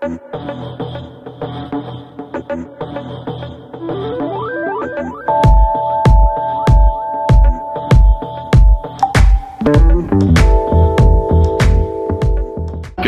Good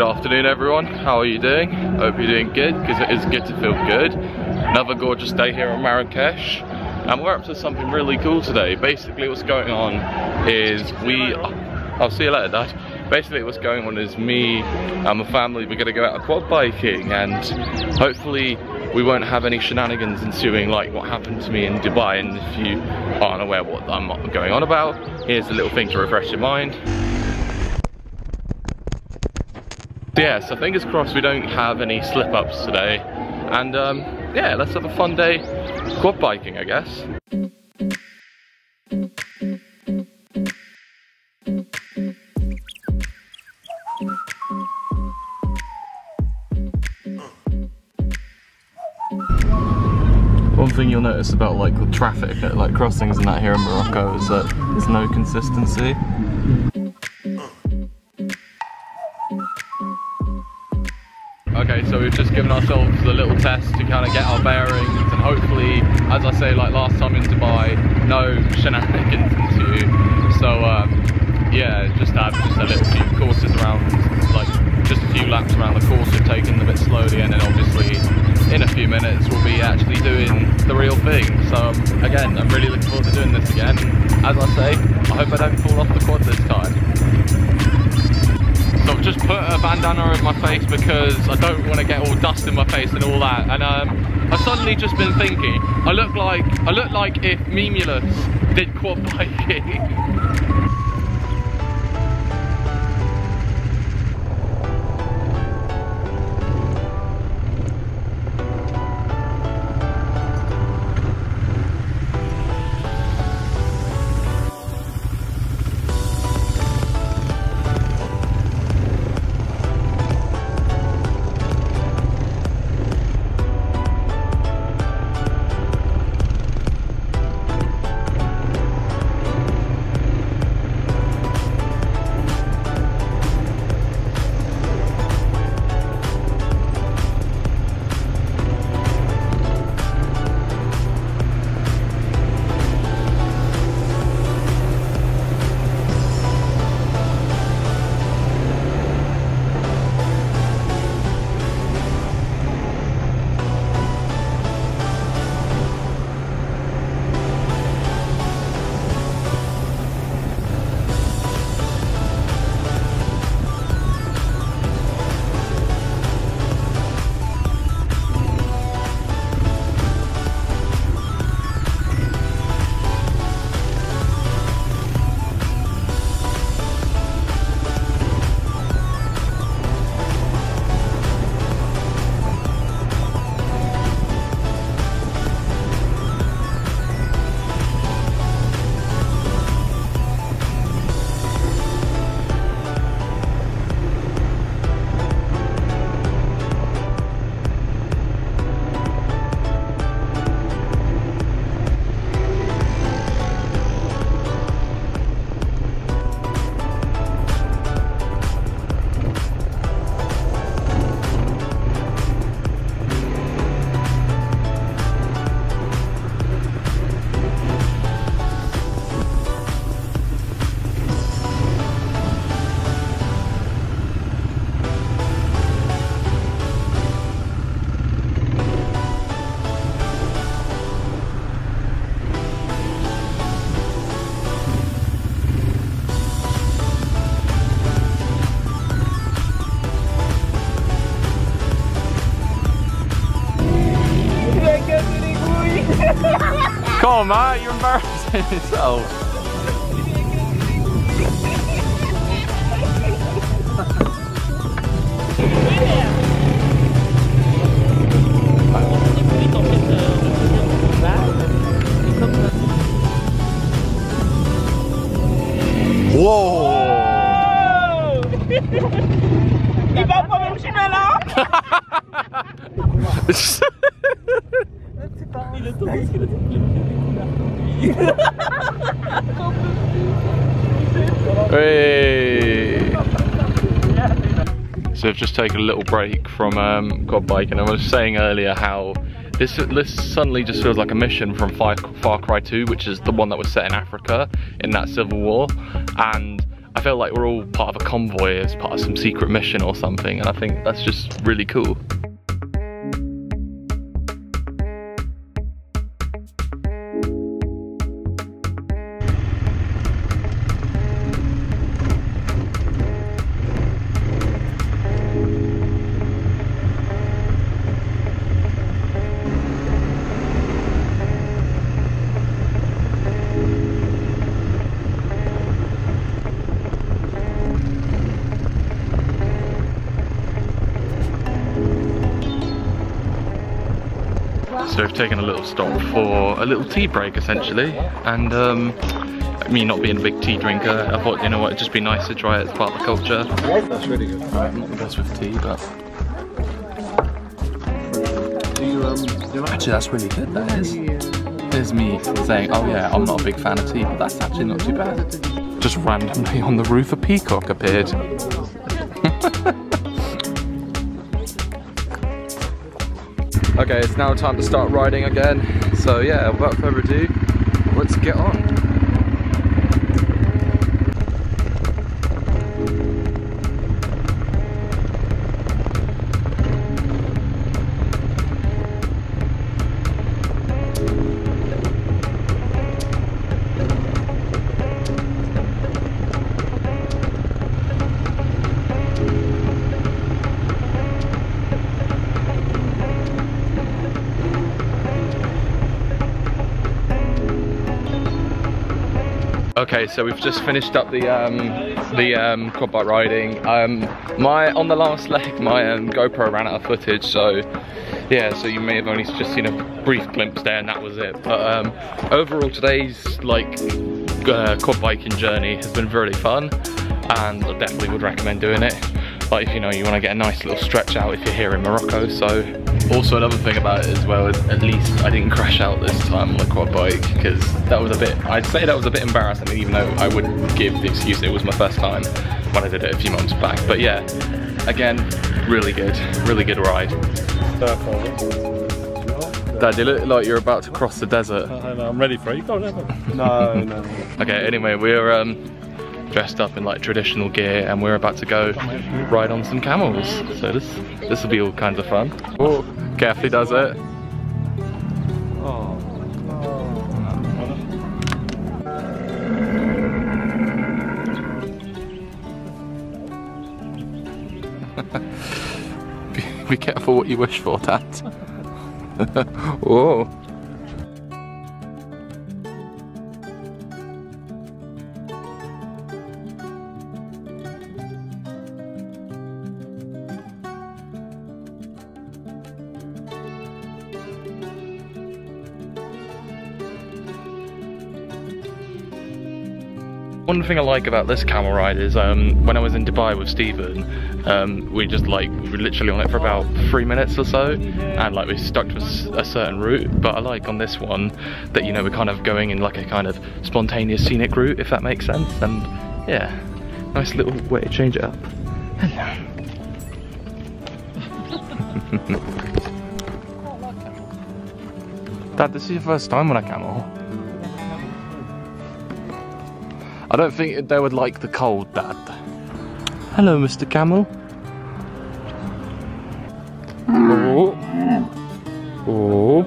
afternoon everyone, how are you doing? Hope you're doing good, because it is good to feel good. Another gorgeous day here in Marrakesh, and we're up to something really cool today. Basically what's going on is I'll see you later Dad. Basically what's going on is me and my family, we're going to go out quad biking, and hopefully we won't have any shenanigans ensuing like what happened to me in Dubai. And if you aren't aware what I'm going on about, here's a little thing to refresh your mind. Yeah, so fingers crossed we don't have any slip-ups today, and yeah, let's have a fun day quad biking, I guess. One thing you'll notice about like the traffic at like crossings and that here in Morocco is that there's no consistency. Okay, so we've just given ourselves a little test to kind of get our bearings, and hopefully, as I say, like last time in Dubai, no shenanigans ensue. So yeah, just have a little few courses around, like just a few laps around the course we've taken a bit slowly, and then obviously in a few minutes we'll be actually doing the real thing. So again, I'm really looking forward to doing this again. As I say, I hope I don't fall off the quad this time. So I've just put a bandana over my face because I don't want to get all dust in my face and all that. And I've suddenly just been thinking, I look like if Memulus did quad biking. Come on, Matt, you're embarrassing yourself. Wow. Il va prendre le chemin là. So I've just taken a little break from quad biking. I was saying earlier how this suddenly just feels like a mission from Far Cry 2, which is the one that was set in Africa in that civil war. And I feel like we're all part of a convoy as part of some secret mission or something, and I think that's just really cool. So we've taken a little stop for a little tea break essentially, and me not being a big tea drinker, I thought, you know what, it'd just be nice to try it as part of the culture. That's really good. I'm not the best with tea, but... Actually, that's really good, that is. There's me saying, oh yeah, I'm not a big fan of tea, but that's actually not too bad. Just randomly on the roof a peacock appeared. Okay, it's now time to start riding again. So yeah, without further ado, let's get on. Okay, so we've just finished up the quad bike riding. On the last leg, my GoPro ran out of footage, so yeah, so you may have only just seen a brief glimpse there, and that was it. But overall, today's quad biking journey has been really fun, and I definitely would recommend doing it. Like, if you know, you want to get a nice little stretch out if you're here in Morocco. So also another thing about it as well is at least I didn't crash out this time on the quad bike, because that was a bit, I'd say that was a bit embarrassing, even though I would give the excuse it was my first time when I did it a few months back. But yeah, again, really good ride. Dad, you look like you're about to cross the desert. I'm ready for it. You go on. No. Okay, anyway, we're dressed up in like traditional gear, and we're about to go ride on some camels. So this will be all kinds of fun. Oh, carefully does it. Be careful what you wish for, Dad. Whoa. One thing I like about this camel ride is when I was in Dubai with Stephen, we were literally on it for about 3 minutes or so, and like we stuck to a certain route. But I like on this one that, you know, we're kind of going in like a kind of spontaneous scenic route, if that makes sense. And yeah, nice little way to change it up. Hello. Dad, this is your first time on a camel? I don't think they would like the cold, Dad. Hello, Mr. Camel. Oh. Oh.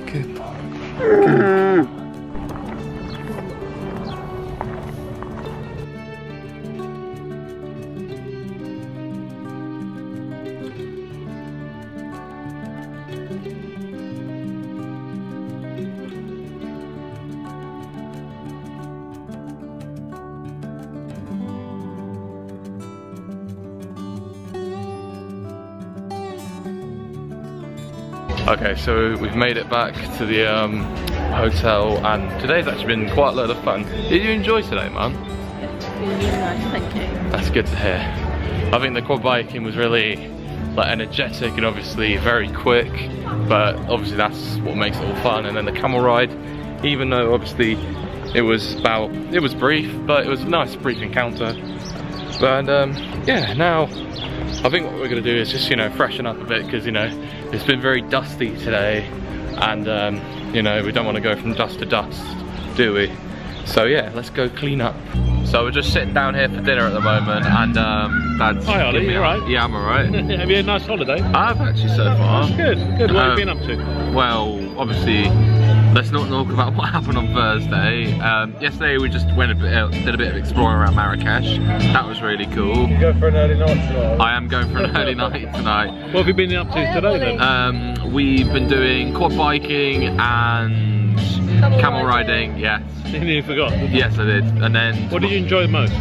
Good boy. Good. Okay, so we've made it back to the hotel, and today's actually been quite a lot of fun. Did you enjoy today, Mum? It's been really nice, thank you. That's good to hear. I think the quad biking was really like energetic and obviously very quick, but obviously that's what makes it all fun. And then the camel ride, even though obviously it was brief, but it was a nice brief encounter. And yeah, now I think what we're gonna do is just, you know, freshen up a bit, because, you know, it's been very dusty today, and you know, we don't want to go from dust to dust, do we? So yeah, let's go clean up. So we're just sitting down here for dinner at the moment, and Dad's... Hi Ollie, you alright? Yeah, I'm alright. Have you had a nice holiday? I've actually so far. Good, good. What have you been up to? Well, obviously, let's not talk about what happened on Thursday. Yesterday we just went did a bit of exploring around Marrakesh. That was really cool. You go for an early night tonight? I am going for an early night tonight. What have you been up to today then? We've been doing quad biking and camel riding, yes. You forgot? Yes, I did. And then... What did you enjoy most?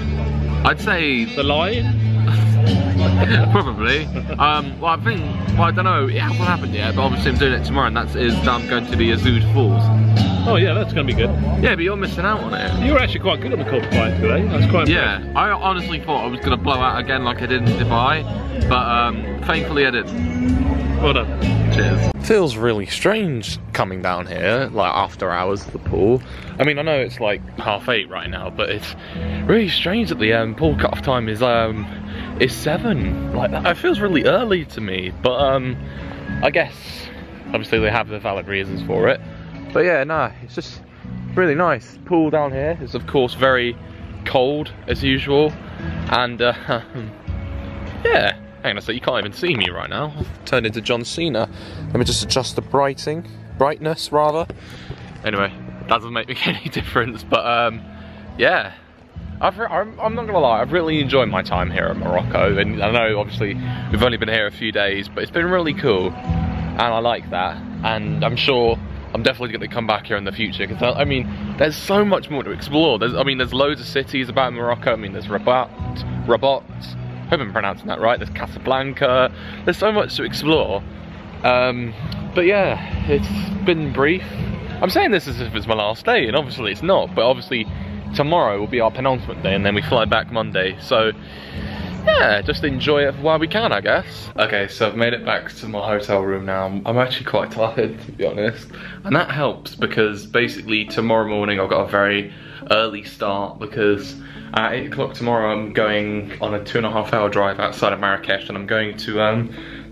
I'd say... The lion? Probably. Well, I think, well, I don't know, it hasn't happened yet, but obviously I'm doing it tomorrow, and that is that I'm going to the Olliewood Falls. Oh yeah, that's going to be good. Yeah, but you're missing out on it. You were actually quite good on the quad bike today. That's quite impressive. Yeah, I honestly thought I was going to blow out again like I did in Dubai, but thankfully I didn't. Well done. Cheers. Feels really strange coming down here, like after hours at the pool. I mean, I know it's like 8:30 right now, but it's really strange that the pool cut-off time is 7. Like, that feels really early to me, but I guess obviously they have the valid reasons for it. But yeah, no, it's just really nice. Pool down here is of course very cold as usual, and yeah. Hang on a sec, you can't even see me right now. I've turned into John Cena. Let me just adjust the brightness rather. Anyway, that doesn't make me any difference, but yeah. I'm not gonna lie, I've really enjoyed my time here in Morocco, and I know obviously we've only been here a few days, but it's been really cool, and I like that, and I'm sure I'm definitely gonna come back here in the future, because I mean, there's so much more to explore. There's loads of cities about Morocco. I mean, there's Rabat, I hope I'm pronouncing that right, there's Casablanca, there's so much to explore. But yeah, it's been brief. I'm saying this as if it's my last day, and obviously it's not, but obviously tomorrow will be our penultimate day, and then we fly back Monday, so yeah, just enjoy it while we can, I guess. Okay, so I've made it back to my hotel room now. I'm actually quite tired, to be honest, and that helps because basically tomorrow morning I've got a very early start, because at 8 o'clock tomorrow I'm going on a 2.5-hour drive outside of Marrakesh, and I'm going to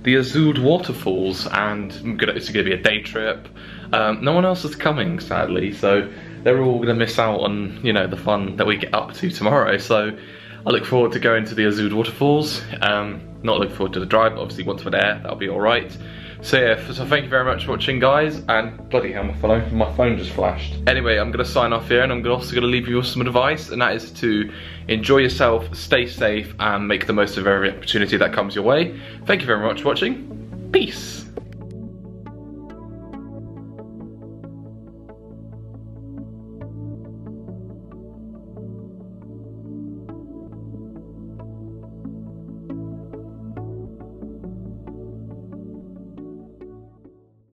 the Olliewood waterfalls, and it's gonna be a day trip. No one else is coming, sadly, so they're all gonna miss out on, you know, the fun that we get up to tomorrow. So I look forward to going to the Olliewood waterfalls. Not looking forward to the drive, but obviously once we're there, that'll be all right. So yeah, so thank you very much for watching, guys, and bloody hell, my phone just flashed. Anyway, I'm gonna sign off here, and I'm also gonna leave you with some advice, and that is to enjoy yourself, stay safe, and make the most of every opportunity that comes your way. Thank you very much for watching. Peace.